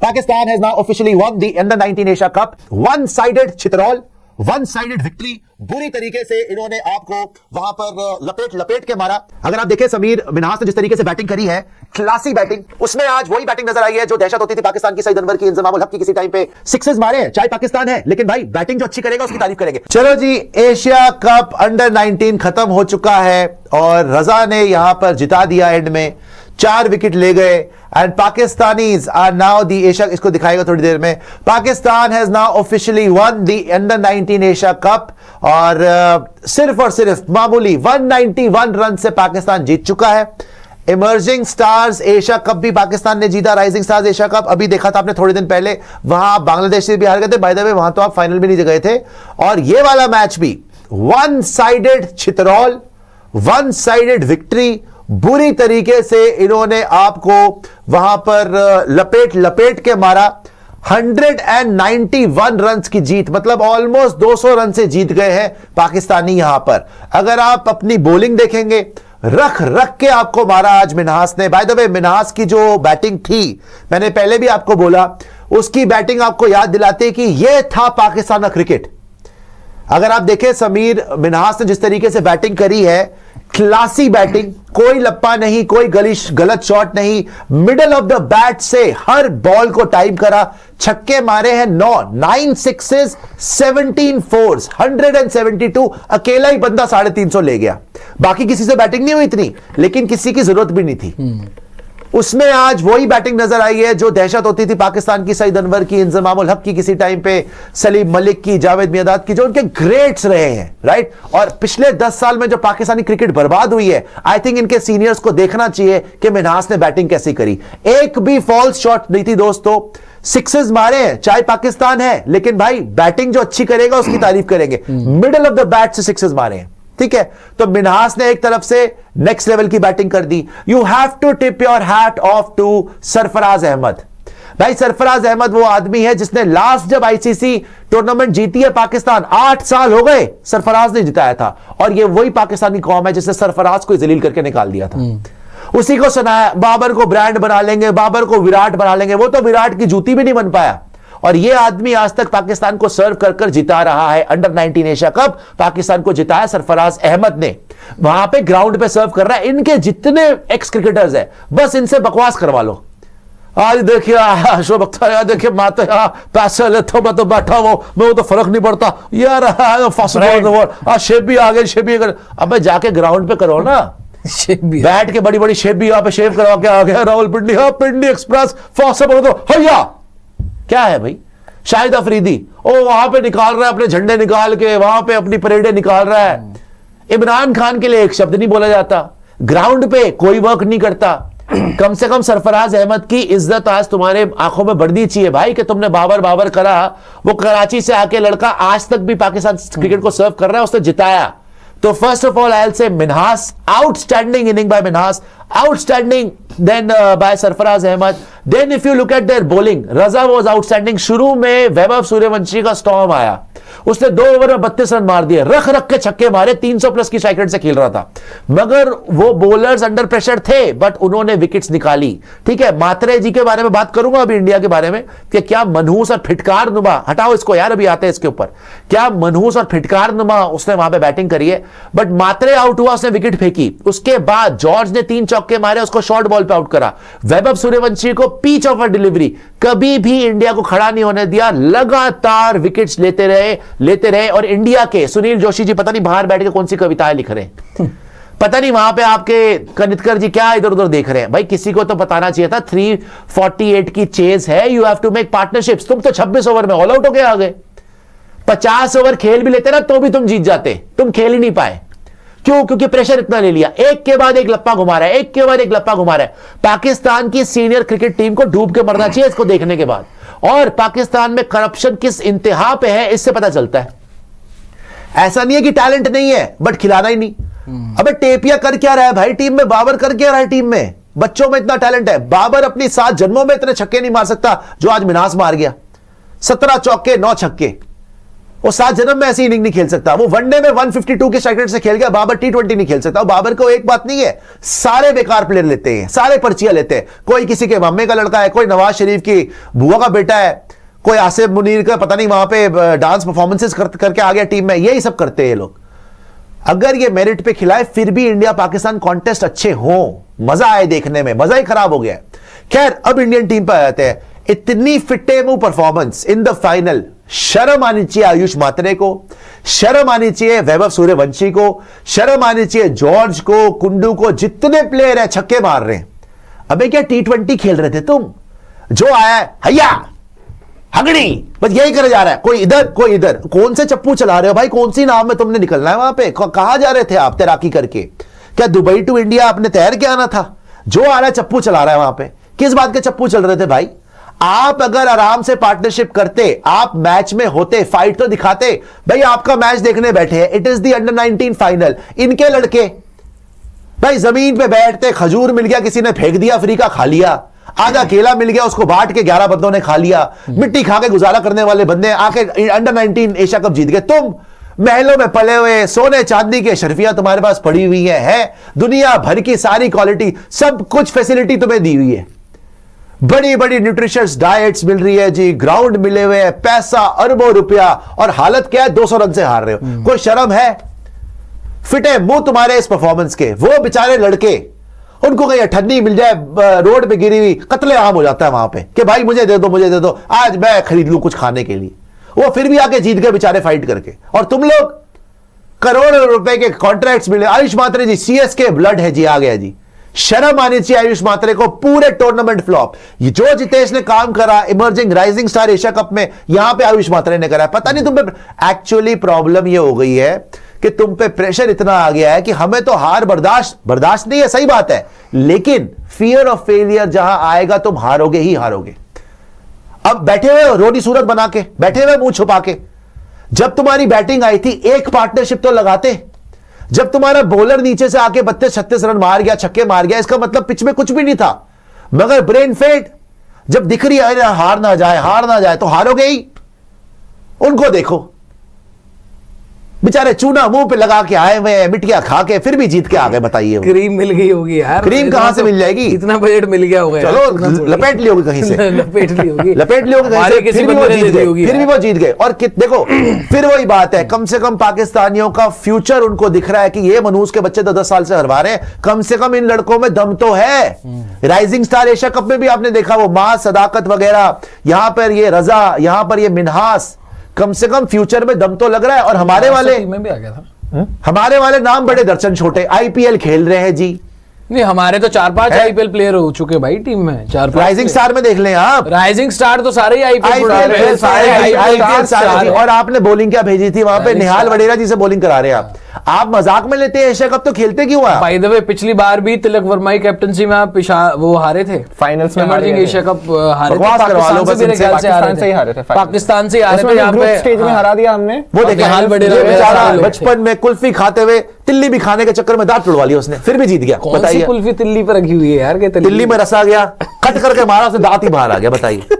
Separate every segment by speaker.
Speaker 1: Pakistan has now officially won the Under-19 Asia Cup. One-sided चितरौल, one sided victory, बुरी तरीके से इन्होंने आपको वहां पर लपेट के मारा। अगर आप देखें समीर मिन्हास ने जिस तरीके से बैटिंग करी है, क्लासी बैटिंग, उसमें आज वही बैटिंग नजर आई है जो दहशत होती थी पाकिस्तान की। सईद अनवर की, इंजमामुल हक की किसी टाइम पे सिक्सेस मारे, चाहे पाकिस्तान है, लेकिन भाई बैटिंग जो अच्छी करेगा उसकी तारीफ करेंगे। चलो जी, एशिया कप अंडर-19 खत्म हो चुका है और रजा ने यहां पर जिता दिया। एंड में 4 विकेट ले गए and Pakistanis are now the Asia, इसको दिखाएगा थोड़ी देर में। Pakistan has now officially won the under nineteen Asia cup और सिर्फ और सिर्फ मामूली 191 रन से पाकिस्तान जीत चुका है। इमर्जिंग स्टार्स एशिया कप भी पाकिस्तान ने जीता, राइजिंग स्टार्स एशिया कप अभी देखा था आपने थोड़े दिन पहले, वहां बांग्लादेश से भी हार गए थे। बाय द वे वहां तो आप फाइनल भी नहीं गए थे। और ये वाला मैच भी वन साइडेड छितरौल, वन साइडेड विक्ट्री, बुरी तरीके से इन्होंने आपको वहां पर लपेट के मारा। 191 रन की जीत, मतलब ऑलमोस्ट 200 रन से जीत गए हैं पाकिस्तानी। यहां पर अगर आप अपनी बॉलिंग देखेंगे, रख के आपको मारा आज मिन्हास ने। बाय द वे मिन्हास की जो बैटिंग थी, मैंने पहले भी आपको बोला, उसकी बैटिंग आपको याद दिलाती है कि यह था पाकिस्तान का क्रिकेट। अगर आप देखें समीर मिन्हास ने जिस तरीके से बैटिंग करी है, क्लासी बैटिंग, कोई लप्पा नहीं, कोई गलत शॉट नहीं, मिडल ऑफ द बैट से हर बॉल को टाइम करा, छक्के मारे हैं 9 सिक्सेस 17 फोर्स, 172। अकेला ही बंदा 350 ले गया। बाकी किसी से बैटिंग नहीं हुई इतनी, लेकिन किसी की जरूरत भी नहीं थी। उसमें आज वही बैटिंग नजर आई है जो दहशत होती थी पाकिस्तान की, सईद अनवर की, इंजमामुल हक की किसी टाइम पे, सलीम मलिक की, जावेद मियांदाद की, जो उनके ग्रेट्स रहे हैं, राइट। और पिछले 10 साल में जो पाकिस्तानी क्रिकेट बर्बाद हुई है, आई थिंक इनके सीनियर्स को देखना चाहिए कि मिन्हास ने बैटिंग कैसी करी। एक भी फॉल्स शॉट नहीं थी दोस्तों, सिक्सेस मारे हैं, चाहे पाकिस्तान है, लेकिन भाई बैटिंग जो अच्छी करेगा उसकी तारीफ करेंगे। मिडल ऑफ द बैट से सिक्सेस मारे हैं, ठीक है। तो मिन्हास ने एक तरफ से नेक्स्ट लेवल की बैटिंग कर दी। You have to tip your hat off to Sarfaraz Ahmed. भाई सरफराज अहमद वो आदमी है जिसने लास्ट जब आईसीसी टूर्नामेंट जीती है पाकिस्तान, 8 साल हो गए, सरफराज ने जिताया था। और ये वही पाकिस्तानी कौम है जिसने सरफराज को जलील करके निकाल दिया था। उसी को सुनाया बाबर को ब्रांड बना लेंगे, बाबर को विराट बना लेंगे, वो तो विराट की जूती भी नहीं बन पाया। और ये आदमी आज तक पाकिस्तान को सर्व कर कर जिता रहा है। अंडर-19 एशिया कप पाकिस्तान को जिताया सरफराज अहमद ने, वहां पे ग्राउंड पे सर्व कर रहा है। इनके जितने एक्स क्रिकेटर्स हैं, बस इनसे बकवास करवा लो। आज देखिए अशोक अख्तर, यार देखिए मैं तो यहाँ पैसे लेता हूं, मैं तो बैठा हूं, मैं वो तो फर्क नहीं पड़ता यार। शेप भी आ गए, शेप भी कर, अब जाके ग्राउंड पे करो ना, बैठ के बड़ी बड़ी शेप भी यहाँ पे शेप करवा के आ गया राहुल पिंडी। हाँ पिंडी एक्सप्रेस फास्ट बोलो तो भैया क्या है भाई। शाहिद अफरीदी ओ वहां पे निकाल रहा है अपने झंडे निकाल के, वहां पे अपनी परेडें निकाल रहा है। इमरान खान के लिए एक शब्द नहीं बोला जाता, ग्राउंड पे कोई वर्क नहीं करता। कम से कम सरफराज अहमद की इज्जत आज तुम्हारे आंखों में बढ़नी चाहिए भाई, कि तुमने बाबर करा। वो कराची से आके लड़का आज तक भी पाकिस्तान क्रिकेट को सर्व कर रहा है, उसने जिताया। तो first of all I will say Minhas, outstanding inning by Minhas, outstanding then by Sarfaraz Ahmed. then if you look at their bowling, Raza was outstanding। शुरू में वैभव सूर्यवंशी का स्टॉर्म आया, उसने 2 ओवर में 32 रन मार दिए, रख के छक्के मारे, 300 प्लस की स्ट्राइक रेट से खेल रहा था। मगर वो बॉलर्स अंडर प्रेशर थे, बट उन्होंने विकेट्स निकाली, ठीक है। मात्रे जी के बारे में बात करूंगा अभी इंडिया के बारे में, कि क्या मनहूस और फिटकार नुमा, हटाओ इसको यार, अभी आते हैं इसके ऊपर, क्या मनहूस और फिटकार नुमा उसने वहां पे बैटिंग करी है। बट मात्रे आउट हुआ, उसने विकेट फेंकी, उसके बाद जॉर्ज ने 3 चौके मारे, उसको शॉर्ट बॉल पे आउट करा। वैभव सूर्यवंशी को पिच ऑफ डिलीवरी, कभी भी इंडिया को खड़ा नहीं होने दिया, लगातार विकेट्स लेते रहे। और इंडिया के सुनील जोशी जी पता नहीं बाहर बैठ के कौन सी कविताएं लिख रहे हैं, पता नहीं वहां पे आपके कनितकर जी क्या इधर उधर देख रहे हैं। भाई किसी को तो बताना चाहिए था, 348 की चेज है, you have to make partnerships. तुम तो 26 ओवर में ऑल आउट होके आ गए। 50 ओवर खेल भी लेते ना तो भी तुम जीत जाते, तुम खेल ही नहीं पाए। क्यों? क्योंकि प्रेशर इतना ले लिया, एक के बाद एक लप्पा घुमा रहा है, एक के बाद एक लप्पा घुमा रहा है। पाकिस्तान की सीनियर क्रिकेट टीम को डूब के मरना चाहिए इसको देखने के बाद। और पाकिस्तान में करप्शन किस इंतहा पे है इससे पता चलता है। ऐसा नहीं है कि टैलेंट नहीं है, बट खिलाना ही नहीं। अबे टेपिया कर क्या रहा है भाई टीम में, बाबर कर क्या रहा है टीम में। बच्चों में इतना टैलेंट है, बाबर अपनी 7 जन्मों में इतने छक्के नहीं मार सकता जो आज मिन्हास मार गया। 17 चौके 9 छक्के, वो 7 जन्म में ऐसी इनिंग नहीं खेल सकता। वो वनडे में 152 के स्ट्राइक रेट से खेल गया, बाबर T20 नहीं खेल सकता। बाबर को एक बात नहीं है, सारे बेकार प्लेयर लेते हैं, सारे पर्चियां लेते हैं। कोई किसी के मम्मे का लड़का है, कोई नवाज शरीफ की बुआ का बेटा है, कोई आसिफ मुनीर का पता नहीं वहां पे डांस परफॉर्मेंसेस करके आ गया टीम में। यही सब करते हैं ये लोग। अगर ये मेरिट पे खिलाए फिर भी इंडिया पाकिस्तान कॉन्टेस्ट अच्छे हो, मजा आए देखने में, मजा ही खराब हो गया। खैर अब इंडियन टीम पर आ जाते हैं। इतनी फिटे मुंह परफॉर्मेंस इन द फाइनल, शर्म आनी चाहिए आयुष मात्रे को, शर्म आनी चाहिए वैभव सूर्यवंशी को, शर्म आनी चाहिए जॉर्ज को, कुंडू को। जितने प्लेयर है छक्के मार रहे हैं। अबे क्या T20 खेल रहे थे तुम? जो आया है हैया हगड़ी, बस यही करे जा रहा है, कोई इधर कोई इधर। कौन से चप्पू चला रहे हो भाई? कौन सी नाव में तुमने निकलना है? वहां पे कहां जा रहे थे आप तैराकी करके? क्या दुबई टू इंडिया आपने तैर के आना था? जो आ रहा है चप्पू चला रहा है वहां पे। किस बात के चप्पू चल रहे थे भाई? आप अगर आराम से पार्टनरशिप करते, आप मैच में होते, फाइट तो दिखाते। भाई आपका मैच देखने बैठे हैं, it is the under 19 final. इनके लड़के भाई जमीन पे बैठते, खजूर मिल गया किसी ने फेंक दिया, फ्री का खा लिया, आधा केला मिल गया उसको बांट के 11 बंदों ने खा लिया। मिट्टी खा के गुजारा करने वाले बंदे आके अंडर 19 एशिया कप जीत गए। तुम महलों में पले हुए, सोने चांदी के शर्फियां तुम्हारे पास पड़ी हुई है दुनिया भर की सारी क्वालिटी, सब कुछ फैसिलिटी तुम्हें दी हुई है, बड़ी बड़ी न्यूट्रिशियस डाइट्स मिल रही है जी, ग्राउंड मिले हुए हैं, पैसा अरबों रुपया, और हालत क्या है? 200 रन से हार रहे हो। कोई शर्म है? फिटे मुंह तुम्हारे इस परफॉर्मेंस के। वो बेचारे लड़के, उनको कहीं अठन्नी मिल जाए रोड पे गिरी हुई, कत्ले आम हो जाता है वहां पे कि भाई मुझे दे दो, मुझे दे दो, आज मैं खरीद लूं कुछ खाने के लिए। वो फिर भी आके जीत गए बेचारे फाइट करके। और तुम लोग करोड़ों रुपए के कॉन्ट्रैक्ट्स मिले। आयुष मात्रे जी CSK ब्लड है जी, आ गया जी। शर्म आनी चाहिए आयुष मात्रे को। पूरे टूर्नामेंट फ्लॉप। ये जो जितेश ने काम करा emerging rising star Asia cup में, यहां पे आयुष मात्रे ने करा। पता नहीं तुम पे एक्चुअली प्रॉब्लम ये हो गई है कि तुम पे प्रेशर इतना आ गया है कि हमें तो हार बर्दाश्त नहीं है, सही बात है, लेकिन फियर ऑफ फेलियर जहां आएगा तुम हारोगे ही हारोगे। अब बैठे हुए रोनी सूरत बना के, बैठे हुए मुंह छुपा के। जब तुम्हारी बैटिंग आई थी एक पार्टनरशिप तो लगाते। जब तुम्हारा बॉलर नीचे से आके 32-36 रन मार गया, छक्के मार गया, इसका मतलब पिच में कुछ भी नहीं था। मगर ब्रेन फेड जब दिख रही है हार ना जाए तो हारोगे ही। उनको देखो बेचारे चूना मुंह पे लगा के आए हुए हैं, मिट्टियां खा के, फिर भी जीत के आ गए। बताइए
Speaker 2: क्रीम मिल गई होगी यार।
Speaker 1: क्रीम कहां से मिल जाएगी?
Speaker 2: इतना बजट मिल गया होगा।
Speaker 1: चलो लपेट ली होगी कहीं से लपेट ली होगी कहीं से, फिर भी वो जीत गए, फिर भी वो जीत गए। और देखो फिर वही बात है, कम से कम पाकिस्तानियों का फ्यूचर उनको दिख रहा है कि ये मनहूस के बच्चे 10 साल से हरवा रहे हैं, कम से कम इन लड़कों में दम तो है। राइजिंग स्टार एशिया कप में भी आपने देखा वो मां सदाकत वगैरह, यहां पर ये रजा, यहां पर ये मिनहास, कम से कम फ्यूचर में दम तो लग रहा है। और हमारे वाले
Speaker 2: में भी आ गया था,
Speaker 1: हमारे वाले नाम बड़े दर्शन छोटे, IPL खेल रहे हैं जी।
Speaker 2: नहीं हमारे तो 4-5 IPL प्लेयर हो चुके भाई टीम में। 4-5
Speaker 1: राइजिंग स्टार में देख लें आप,
Speaker 2: राइजिंग स्टार तो सारे ही IPL
Speaker 1: सारे। और आपने बॉलिंग क्या भेजी थी वहां पे? निहाल वडेरा जी से बॉलिंग करा रहे हैं आप मजाक में लेते हैं। एशिया कप तो खेलते क्यों हैं?
Speaker 2: बाय द वे पिछली बार भी तिलक वर्मा की कैप्टनसी में आप वो हारे थे
Speaker 3: फाइनल्स में,
Speaker 2: इमर्जिंग एशिया कप हारे थे।
Speaker 3: पाकिस्तान
Speaker 2: से हारे थे, यहाँ पे
Speaker 3: स्टेज में हरा दिया हमने।
Speaker 1: वो देखे बचपन में कुल्फी खाते हुए तिल्ली भी खाने के चक्कर में दांत तोड़वा लिया उसने, फिर भी जीत गया।
Speaker 2: बताइए कुल्फी तिल्ली पर रखी हुई है यार,
Speaker 1: तिल्ली में रसा गया, कट करके मारा, उसने दांत ही बाहर आ गया। बताइए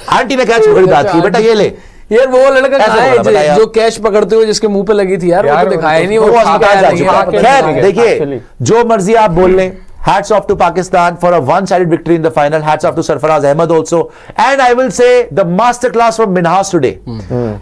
Speaker 1: आंटी ने कैच पकड़ी दांत की, बेटा ये ले।
Speaker 2: यार वो लड़का कहाँ है जो कैच पकड़ते हुए जिसके मुंह पे लगी थी यार, वो तो दिखाया नहीं, वो अस्पताल जा चुका।
Speaker 1: खैर देखिए जो मर्जी आप बोल लें, hats off to Pakistan for a one-sided victory in the final. Hats off to Sarfaraz Ahmed also. And I will say the masterclass from Minhas today.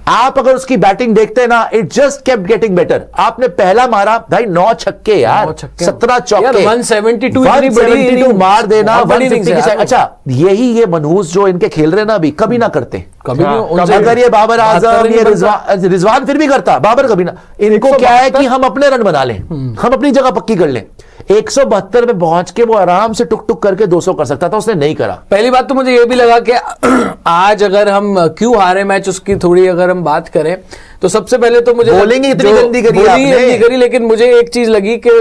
Speaker 1: आप अगर उसकी बैटिंग देखते हैं ना, it just kept getting better. आपने पहला मारा भाई 9 छक्के यार, 17 चौके, 172 मार देना, 150 की साइड। अच्छा यही ये मनहूस जो इनके खेल रहे ना अभी, कभी ना करते कभी नहीं। अगर ये बाबर आजम, ये रिजवान फिर भी करता, बाबर कभी ना। इनको क्या है कि हम अपने रन बना लें, हम अपनी जगह पक्की कर लें। 172 में पहुंच के वो आराम से टुक टुक करके 200 कर सकता था, उसने नहीं करा।
Speaker 2: पहली बात तो मुझे ये भी लगा कि आज अगर हम क्यों हारे मैच, उसकी थोड़ी अगर हम बात करें तो सबसे पहले तो मुझे
Speaker 1: बॉलिंग इतनी गंदी करी,
Speaker 2: लेकिन मुझे एक चीज लगी कि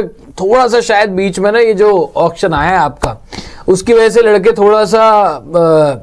Speaker 2: थोड़ा सा शायद बीच में ना ये जो ऑक्शन आया है आपका, उसकी वजह से लड़के थोड़ा सा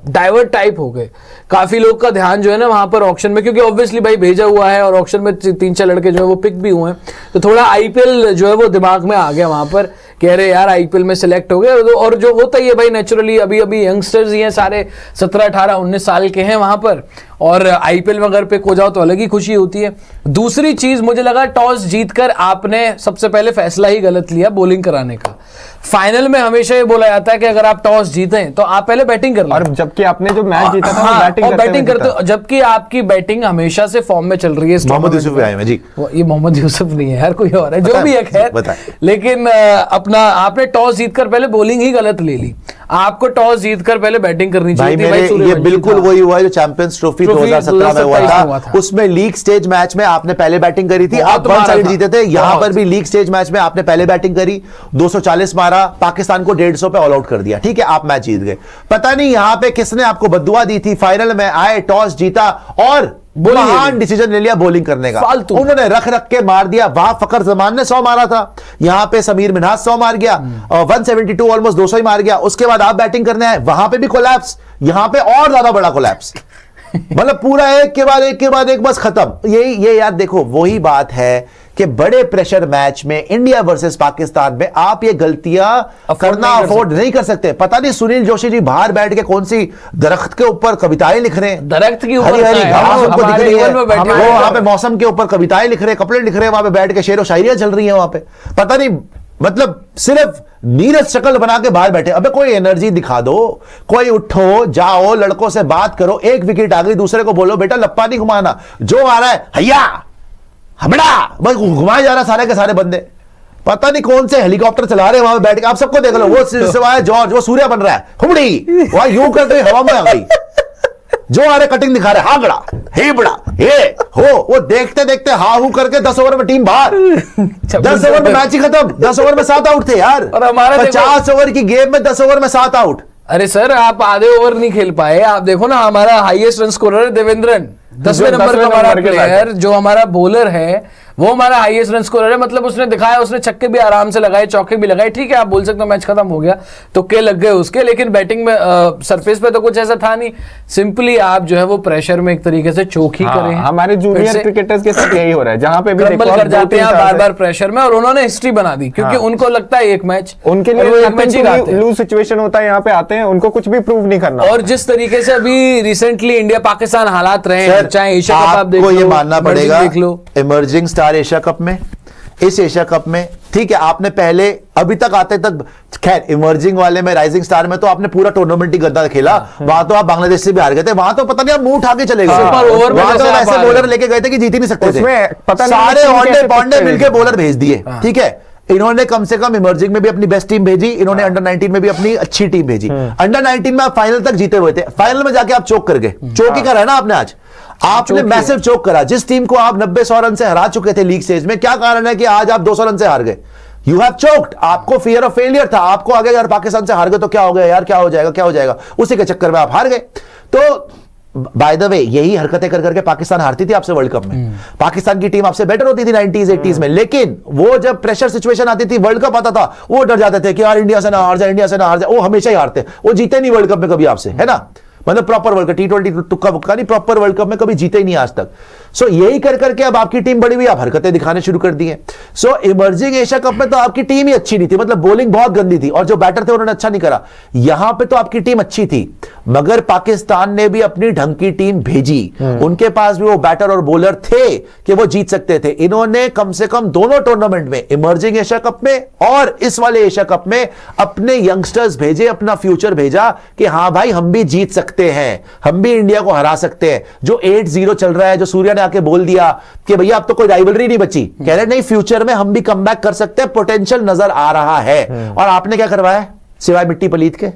Speaker 2: डाइवर्ट टाइप हो गए। काफी लोग का ध्यान जो है ना वहां पर ऑक्शन में, क्योंकि ऑब्वियसली भाई भेजा हुआ है और ऑक्शन में 3-4 लड़के जो है वो पिक भी हुए हैं, तो थोड़ा IPL जो है वो दिमाग में आ गया वहां पर, कह रहे यार IPL में सिलेक्ट हो गए। और जो होता ही है भाई नेचुरली, अभी अभी यंगस्टर्स ही हैं सारे, 17, 18, 19 साल के हैं वहां पर, और आईपीएल में अगर पिक हो जाओ तो अलग ही खुशी होती है। दूसरी चीज मुझे लगा टॉस जीतकर आपने सबसे पहले फैसला ही गलत लिया बॉलिंग कराने का। फाइनल में हमेशा ये बोला जाता है कि अगर आप टॉस जीतें तो आप पहले बैटिंग कर लो,
Speaker 3: और जबकि आपने जो मैच जीता था
Speaker 2: हाँ,
Speaker 3: बैटिंग
Speaker 2: और बैटिंग करते हो, जबकि आपकी बैटिंग हमेशा से फॉर्म में चल रही है।
Speaker 1: मोहम्मद यूसुफ आए हैं जी।
Speaker 2: ये मोहम्मद यूसुफ नहीं है यार, कोई और है, जो भी है खैर। लेकिन अपना आपने टॉस जीतकर पहले बॉलिंग ही गलत ले ली। आपको टॉस जीतकर पहले बैटिंग करनी चाहिए थी।
Speaker 1: भाई ये बिल्कुल वही हुआ है जो चैंपियंस ट्रॉफी 2017 में हुआ था। उसमें लीग स्टेज मैच में आपने पहले बैटिंग करी थी, आप वन साइड जीते थे। यहां पर भी लीग स्टेज मैच में आपने पहले बैटिंग करी, 240 मारा, पाकिस्तान को 150 पे ऑल आउट कर दिया। ठीक है, आप मैच जीत गए। पता नहीं यहां पे किसने आपको बददुआ दी थी, फाइनल में आए, टॉस जीता और महान डिसीजन ले लिया बॉलिंग करने का। उन्होंने रख रख के मार दिया। वहां फकर जमान ने 100 मारा था, यहां पे समीर मिन्हाज 100 मार गया, 172 ऑलमोस्ट 200 ही मार गया। उसके बाद आप बैटिंग करने आए, वहां पे भी कोलैप्स, यहां पे और ज्यादा बड़ा कोलैप्स। मतलब पूरा एक के बाद एक बस खत्म। ये यार देखो, वही बात है कि बड़े प्रेशर मैच में इंडिया वर्सेस पाकिस्तान में आप ये गलतियां करना अफोर्ड नहीं कर सकते। पता नहीं सुनील जोशी जी बाहर बैठ के कौन सी दरख्त के ऊपर कविताएं लिख रहे हैं,
Speaker 2: दरख्त की
Speaker 1: हरी हरी घास उनको दिख रही है, वो वहां पे मौसम के ऊपर कविताएं लिख रहे हैं, कपड़े लिख रहे हैं, वहां पे बैठ के शेर व शायरियां चल रही है वहां पे। पता नहीं, मतलब सिर्फ नीरज शक्ल बना के बाहर बैठे। अबे कोई एनर्जी दिखा दो, कोई उठो, जाओ, लड़कों से बात करो। एक विकेट आ गई, दूसरे को बोलो बेटा लप्पा नहीं घुमाना, जो आ रहा है हैया हमड़ा, बस घुमाए जा रहा सारे के सारे बंदे। पता नहीं कौन से हेलीकॉप्टर चला रहे हैं वहां पे बैठ के, आप सबको देख लो। वो सिवाय जॉर्ज, वो सूर्य बन रहा है, हुमड़ी वहां यूं कर रही हवा में आ गई, जो आ रहे कटिंग दिखा रहे, हागड़ा हेबड़ा ये हो, वो देखते देखते हा हूं करके 10 ओवर में टीम बाहर। 10 ओवर में मैच ही खत्म। 10 ओवर में 7 आउट थे यार,
Speaker 2: और हमारा
Speaker 1: 50 ओवर की गेम में 10 ओवर में 7 आउट।
Speaker 2: अरे सर आप आधे ओवर नहीं खेल पाए। आप देखो ना, हमारा हाईएस्ट रन स्कोरर है देवेंद्रन, 10वें नंबर का हमारा प्लेयर, जो हमारा बॉलर है वो हमारा हाईएस्ट रन स्कोरर है। मतलब उसने दिखाया, उसने छक्के भी आराम से लगाए, चौके भी लगाए। ठीक है, आप बोल सकते हो मैच खत्म हो गया, तुक्के लग गए उसके, लेकिन बैटिंग में सरफेस पे तो कुछ ऐसा था नहीं। सिंपली आप जो है वो प्रेशर में एक तरीके से चोक ही करे।
Speaker 3: हमारे जूनियर क्रिकेटर्स के साथ यही हो रहा है, जहां पे भी
Speaker 2: देखो कर जाते हैं बार बार प्रेशर में, और उन्होंने हिस्ट्री बना दी क्योंकि उनको लगता है एक मैच,
Speaker 3: उनके लिए लूज सिचुएशन होता है, यहाँ पे आते हैं, उनको कुछ भी प्रूव नहीं करना।
Speaker 2: और जिस तरीके से अभी रिसेंटली इंडिया पाकिस्तान हालात रहे हैं, चाहे एशिया कप आप देख लो,
Speaker 1: ये मानना पड़ेगा,
Speaker 2: देख लो
Speaker 1: इमर्जिंग स्टार एशिया कप में, इस एशिया कप में, ठीक है, आपने पहले अभी तक आते तक, खैर इमर्जिंग वाले में, राइजिंग स्टार में तो आपने पूरा टूर्नामेंट ही गद्दा खेला। वहां तो आप बांग्लादेश से भी हार गए थे, वहां तो पता नहीं आप मुंह उठा के चले गए, वहां तो ऐसे बॉलर लेके गए थे कि जीत ही नहीं सकते थे, सारे ओंडे पौंडे मिलकर बॉलर भेज दिए। ठीक है, इन्होंने कम से कम इमर्जिंग में भी अपनी बेस्ट टीम भेजी, इन्होंने अंडर 19 में भी अपनी अच्छी टीम भेजी। अंडर 19 में आप फाइनल तक जीते हुए थे, फाइनल में जाके आप चोक कर गए। चोक ही करा है ना आपने, आज आपने मैसिव चोक करा। जिस टीम को आप 90-100 रन से हरा चुके थे लीग स्टेज में, क्या कारण है कि आज आप 200 रन से हार गए? You have choked. आपको फियर ऑफ फेलियर था, आपको आगे यार पाकिस्तान से हार गए तो क्या हो गया यार, क्या हो जाएगा, क्या हो जाएगा, उसी के चक्कर में आप हार गए। तो बाय द वे यही हरकतें कर करके पाकिस्तान हारती थी आपसे वर्ल्ड कप में। पाकिस्तान की टीम आपसे बेटर होती थी 90s 80s में, लेकिन वो जब प्रेशर सिचुएशन आती थी, वर्ल्ड कप आता था, वो डर जाते थे कि यार इंडिया से ना हार जाए, इंडिया से ना हार जाए। वो हमेशा ही हारते, वो जीते नहीं वर्ल्ड कप में कभी आपसे, है ना। मतलब प्रॉपर वर्ल्ड कप, T20 तुक्का बुक्का नहीं, प्रॉपर वर्ल्ड कप में कभी जीते ही नहीं आज तक। सो यही कर करके अब आपकी टीम बड़ी हुई, आप हरकतें दिखाने शुरू कर दी हैं। सो इमर्जिंग एशिया कप में तो आपकी टीम ही अच्छी नहीं थी, मतलब बॉलिंग बहुत गंदी थी और जो बैटर थे उन्होंने अच्छा नहीं करा। यहां पे तो आपकी टीम अच्छी थी, मगर पाकिस्तान ने भी अपनी ढंग की टीम भेजी, उनके पास भी वो बैटर और बॉलर थे कि वो जीत सकते थे। इन्होंने कम से कम दोनों टूर्नामेंट में, इमर्जिंग एशिया कप में और इस वाले एशिया कप में, अपने यंगस्टर्स भेजे, अपना फ्यूचर भेजा कि हां भाई हम भी जीत सकते हैं, हम भी इंडिया को हरा सकते हैं। जो 8-0 चल रहा है, जो सूर्या ने आके बोल दिया कि भैया अब तो कोई राइवलरी नहीं बची, कह रहे नहीं फ्यूचर में हम भी कमबैक कर सकते हैं, पोटेंशियल नजर आ रहा है। और आपने क्या करवाया सिवाय मिट्टी पलीत के?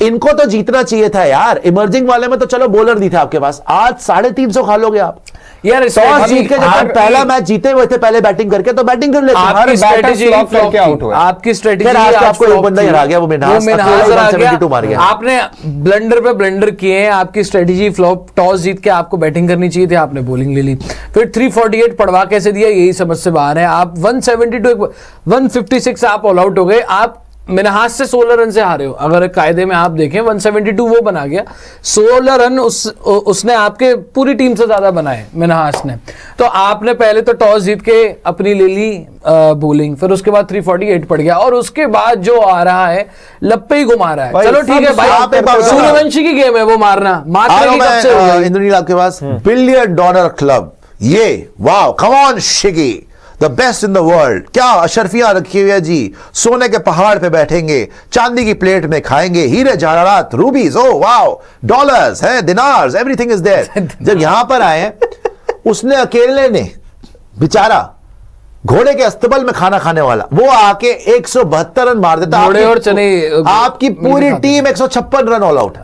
Speaker 1: इनको तो जीतना चाहिए था यार। इमर्जिंग वाले में तो चलो बॉलर नहीं था आपके पास, आज 350 खा लोगे आप यार। टॉस जीत के जब पहला मैच जीते हुए थे पहले बैटिंग करके, तो बैटिंग कर लेते।
Speaker 2: आपकी स्ट्रेटजी आउट हुआ, आपकी स्ट्रेटजी
Speaker 1: आपको एक बंदा ही हरा गया, वो मिन्हाज 172 मार गया।
Speaker 2: आपने ब्लंडर पे ब्लंडर किए हैं, आपकी स्ट्रेटजी फ्लॉप। टॉस जीत के आपको बैटिंग करनी चाहिए थी, आपने बॉलिंग ले ली, फिर 348 पड़वा कैसे दिया, यही समझ से बाहर है। आप 172 156 आप ऑल आउट हो गए। आप मिन्हास से 16 रन से हारे हो, अगर कायदे में आप देखें 172 वो बना गया, 16 रन उसने आपके पूरी टीम से ज्यादा बनाए मिन्हास ने। तो आपने पहले तो टॉस जीत के अपनी ले ली बॉलिंग, फिर उसके बाद 348 पड़ गया, और उसके बाद जो आ रहा है लप्पे ही घुमा रहा है। चलो ठीक है भाई, सूर्यवंशी की गेम है वो मारना, कब से हो गई?
Speaker 1: इंद्रनील आपके पास बिलियन डॉलर क्लब, ये वाओ, कम ऑन शिगी, the best in the world. क्या अशरफियां रखी हुई है जी, सोने के पहाड़ पे बैठेंगे, चांदी की प्लेट में खाएंगे, हीरे जवाहरात रूबीज, ओ वाओ, डॉलर्स है, दिनार्स, एवरीथिंग इज देयर। जब यहां पर आए उसने अकेले ने बेचारा घोड़े के अस्तबल में खाना खाने वाला, वो आके 172 रन मार देता,
Speaker 2: घोड़े और चने
Speaker 1: आपकी पूरी टीम 156 रन ऑल आउट,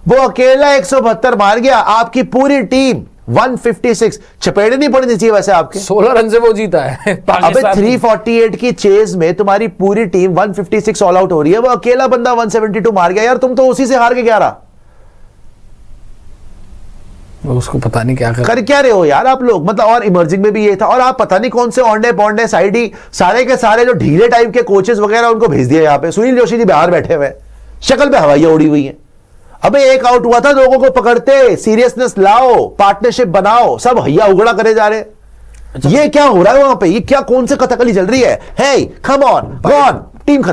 Speaker 1: वो अकेला 172 मार गया, आपकी पूरी टीम 156। चपेड़े नहीं पड़नी चाहिए वैसे आपके,
Speaker 2: 16 रन से वो जीता है
Speaker 1: अबे 348 की चेज में तुम्हारी पूरी टीम 156 ऑल आउट हो रही है, वो अकेला बंदा 172 मार गया यार, तुम तो उसी से हार के 11।
Speaker 2: उसको पता नहीं क्या
Speaker 1: कर क्या रहे हो यार आप लोग, मतलब। और इमर्जिंग में भी ये था, और आप पता नहीं कौन से ओंडे पौंडे साइडी सारे के सारे जो ढीले टाइप के कोचेस वगैरह उनको भेज दिया यहाँ पे। सुनील जोशी जी बाहर बैठे हुए, शक्ल पे हवाइयां उड़ी हुई हैं। अबे एक आउट हुआ था, लोगों को पकड़ते, सीरियसनेस लाओ, पार्टनरशिप बनाओ, सब हैया उगड़ा करे जा रहे। ये क्या हो रहा है वहां पे, ये क्या कौन से कथकली चल रही है? हे कम ऑन, गॉन, टीम खत्म।